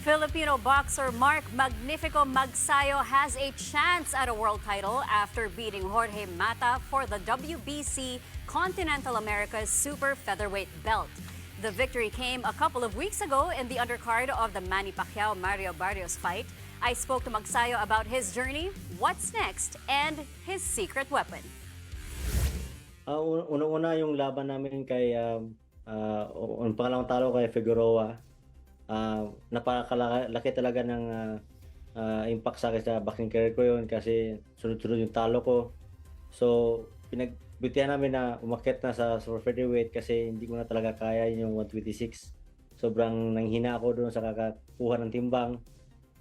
Filipino boxer Mark Magnifico Magsayo has a chance at a world title after beating Jorge Mata for the WBC Continental America's Super Featherweight belt. The victory came a couple of weeks ago in the undercard of the Manny Pacquiao-Mario Barrios fight. I spoke to Magsayo about his journey, what's next, and his secret weapon. Unang-una yung laban namin kay ang pangalawang talo kay Figueroa. Napakalaki talaga ng impact sa akin sa boxing career ko yun kasi sunod-sunod yung talo ko. So, pinagbutihan namin na umakyat na sa super featherweight kasi hindi ko na talaga kaya yung 126. Sobrang nanghina ako doon sa kakakuha ng timbang.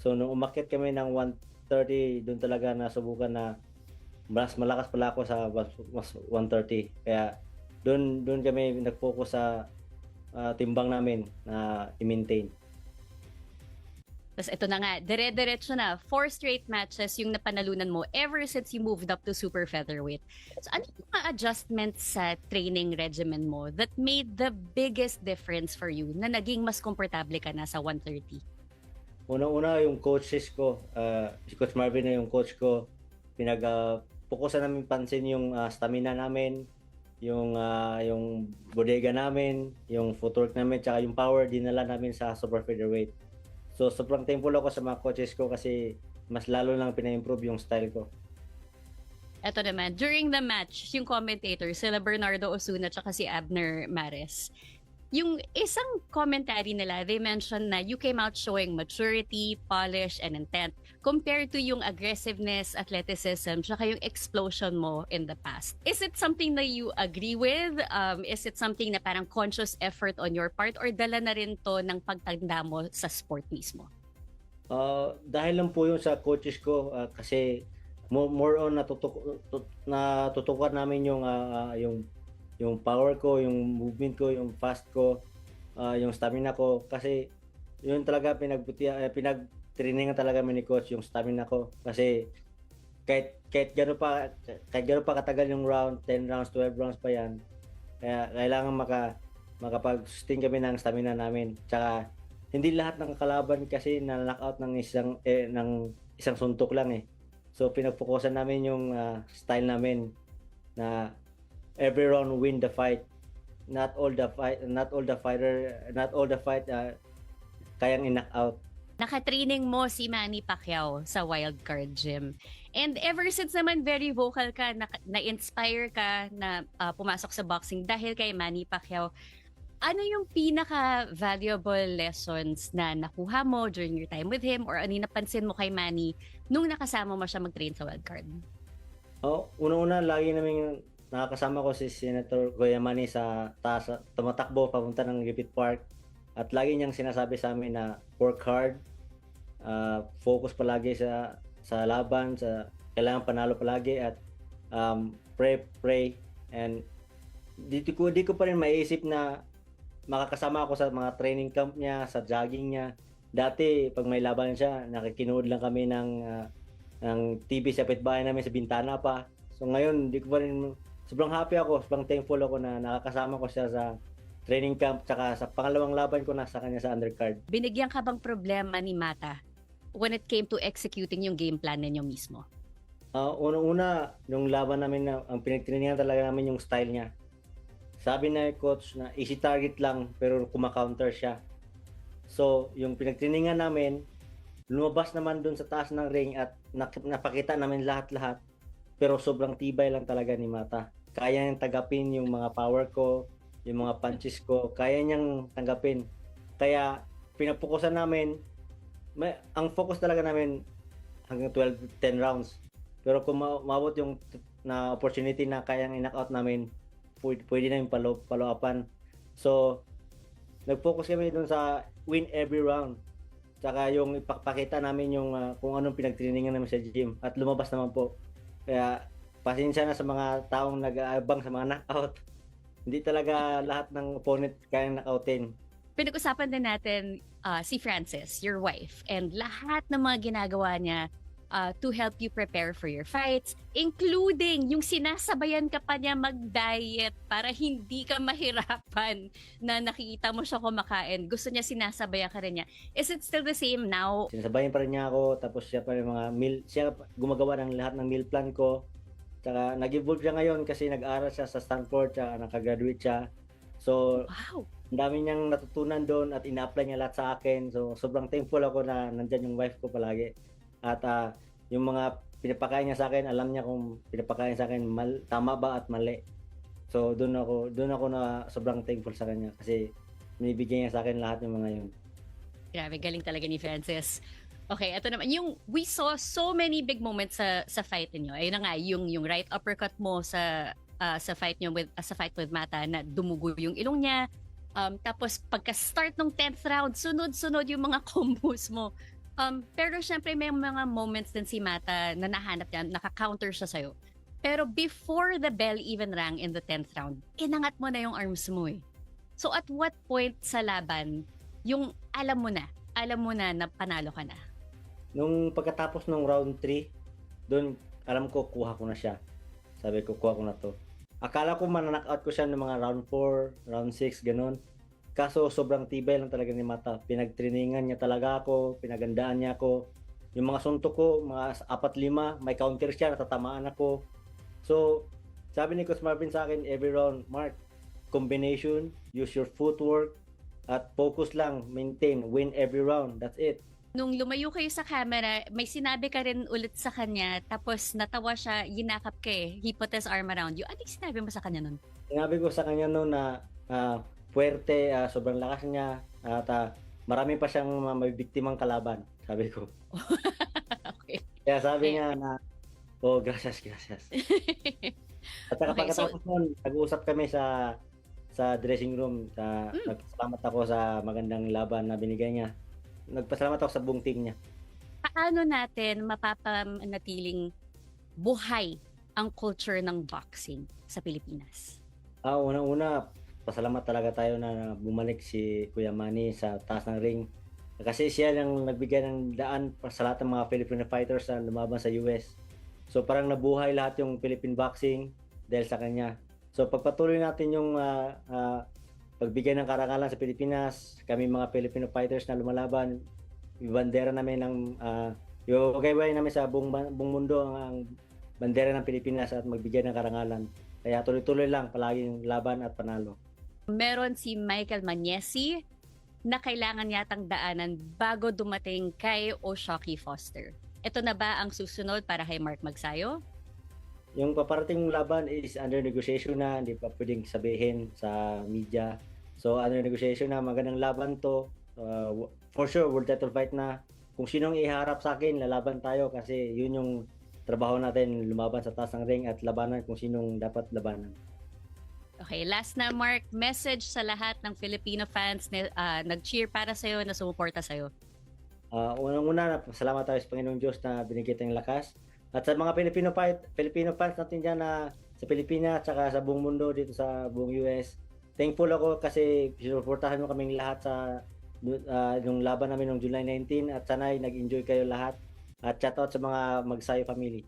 So, nung umakyat kami ng 130, doon talaga nasubukan na mas malakas pala ako sa mas 130. Kaya doon kami nag-focus sa timbang namin na i-maintain. Tapos ito na nga, dire-diretso na. 4 straight matches yung napanalunan mo ever since you moved up to super featherweight. So ano yung mga adjustments sa training regimen mo that made the biggest difference for you na naging mas komportable ka na sa 130? Unang-una yung coaches ko, si Coach Marvin na yung coach ko, pukusan namin pansin yung stamina namin, yung bodega namin, yung footwork namin, tsaka yung power dinala namin sa super featherweight. So sobrang thankful ako sa mga coaches ko kasi mas lalo lang pina-improve yung style ko. Ito naman, during the match, yung commentator, sila Bernardo Osuna tsaka si Abner Mares, yung isang commentary nila, they mentioned na you came out showing maturity, polish, and intent compared to yung aggressiveness, athleticism, tsaka yung explosion mo in the past. Is it something that you agree with? Is it something na parang conscious effort on your part or dala na rin to ng pagtanda mo sa sport mismo? Dahil lang po yun sa coaches ko kasi more on natutukan namin yung power ko, yung movement ko, yung fast ko, yung stamina ko kasi yun talaga pinag-trainingan talaga ni coach yung stamina ko kasi kahit gano pa katagal yung round, 10 rounds, 12 rounds pa yan. Kaya kailangan makapag-sustain kami ng stamina namin. Tsaka hindi lahat ng kalaban kasi na-knockout ng isang suntok lang eh. So pinag-focusan namin yung style namin na every round win the fight. Not all the fight kayang i-knock out. Nakatraining mo si Manny Pacquiao sa Wildcard Gym. And ever since naman very vocal ka, na-inspire ka na pumasok sa boxing dahil kay Manny Pacquiao. Ano yung pinaka-valuable lessons na nakuha mo during your time with him or ano yung napansin mo kay Manny nung nakasama mo siya mag-train sa Wildcard? Una-una, lagi namin nakakasama ko si Senator Kuya Manny sa tumatakbo papunta ng Griffith Park at lagi niyang sinasabi sa amin na work hard, focus palagi sa laban, kailangan panalo palagi at pray and di ko pa rin maiisip na makakasama ako sa mga training camp niya, sa jogging niya. Dati pag may laban siya, nakikinood lang kami ng TV sa kapitbahay namin sa bintana pa. So ngayon, di ko pa rin sobrang happy ako, sobrang thankful ako na nakakasama ko siya sa training camp tsaka sa pangalawang laban ko na sa kanya sa undercard. Binigyan ka bang problema ni Mata when it came to executing yung game plan ninyo mismo? Unang-una, yung laban namin na ang pinagtrainingan talaga namin yung style niya. Sabi na coach na easy target lang pero kuma-counter siya. So, yung pinagtrainingan namin, lumabas naman dun sa taas ng ring at napakita namin lahat-lahat. Pero sobrang tibay lang talaga ni Mata. Kaya niyang tanggapin yung mga power ko, yung mga punches ko, kaya niyang tanggapin. Kaya pinapokusan namin, ang focus talaga namin hanggang 10 rounds. Pero kung mabot yung na opportunity na kayang i-knockout namin, pwede namin follow-upan. So, nag-focus kami dun sa win every round. Tsaka yung ipakita namin yung kung anong pinagtrainingan namin sa gym. At lumabas naman po. Kaya pasensya na sa mga taong nag-aabang sa mga knockout. Hindi talaga lahat ng opponent kayang knockoutin. Pinag-usapan din natin si Frances, your wife, and lahat ng mga ginagawa niya to help you prepare for your fights, including yung sinasabayan ka pa niya mag-diet para hindi ka mahirapan na nakikita mo siya kumakain. Gusto niya sinasabayan ka rin niya. Is it still the same now? Sinasabayan pa rin niya ako, tapos siya pa rin siya gumagawa ng lahat ng meal plan ko. Tsaka nag-evolve siya ngayon kasi nag-aral siya sa Stanford, tsaka nakagraduate siya. So, Wow! ang dami niyang natutunan doon at ina-apply niya lahat sa akin. So, sobrang thankful ako na nandyan yung wife ko palagi. At yung mga pinapakain niya sa akin, alam niya kung pinapakain sa akin tama ba at mali. So, doon ako na sobrang thankful sa kanya kasi binibigyan niya sa akin lahat yung mga yun. Grabe, galing talaga ni Francis. Okay, ito naman. We saw so many big moments sa fight niyo. Ayun na nga, yung right uppercut mo sa fight niyo sa fight with Mata na dumugo yung ilong niya. Tapos pagka-start ng 10th round, sunod-sunod yung mga combos mo. Pero syempre may mga moments din si Mata na nahanap niya, naka-counter siya sa'yo. Pero before the bell even rang in the 10th round, inangat mo na yung arms mo eh. So at what point sa laban, yung alam mo na panalo ka na? Nung pagkatapos ng round 3, doon alam ko kuha ko na siya. Sabi ko kuha ko na to. Akala ko mananockout ko siya ng mga round 4, round 6, ganun. Kaso sobrang tibay lang talaga ni Mata. Pinagtrainingan niya talaga ako, pinagandaan niya ako. Yung mga suntok ko, mga 4-5, may counter siya, natatamaan ako. So, sabi ni Coach Marvin sa akin every round, Mark, combination, use your footwork, at focus lang, maintain, win every round. That's it. Nung lumayo kayo sa camera, may sinabi ka rin ulit sa kanya, tapos natawa siya, yinakap ka eh. He put his arm around you. Anong sinabi mo sa kanya nun? Sinabi ko sa kanya noon na puwerte, sobrang lakas niya, at marami pa siyang mabibiktimang kalaban, sabi ko. Okay. Kaya sabi niya na, oh, gracias. At saka Okay, pagkatapos nun, nag-uusap kami sa dressing room. Nagpasalamat ako sa magandang laban na binigay niya. Nagpasalamat ako sa buong team niya. Paano natin mapapanatiling buhay ang culture ng boxing sa Pilipinas? Unang-una, pasalamat talaga tayo na bumalik si Kuya Manny sa taas ng ring. Kasi siya lang nagbigay ng daan sa lahat ng mga Filipino fighters na lumaban sa US. So parang nabuhay lahat yung Philippine boxing dahil sa kanya. So pagpatuloy natin yung pagbigay ng karangalan sa Pilipinas, kami mga Filipino fighters na lumalaban, ibandera namin ng iugayway namin sa buong mundo ang bandera ng Pilipinas at magbigay ng karangalan. Kaya tuloy-tuloy lang palaging laban at panalo. Meron si Michael Magnesi na kailangan yatang daanan bago dumating kay O'Shaquie Foster. Ito na ba ang susunod para kay Mark Magsayo? Yung paparating laban is under negotiation na, hindi pa pwedeng sabihin sa media. So under negotiation na, magandang laban to. For sure, world title fight na. Kung sinong iharap sa akin, lalaban tayo kasi yun yung trabaho natin, lumaban sa taas ng ring at labanan kung sinong dapat labanan. Okay, last na Mark, message sa lahat ng Filipino fans na nag-cheer para sa'yo, na sumuporta sa'yo. Unang-una, salamat tayo sa Panginoong Diyos na binigay tayong lakas. At sa mga Filipino fans natin dyan na sa Pilipinas at sa buong mundo dito sa buong US, thankful ako kasi sinuportahan mo kaming lahat sa yung laban namin noong July 19 at sana'y nag-enjoy kayo lahat. At shoutout sa mga Magsayo family.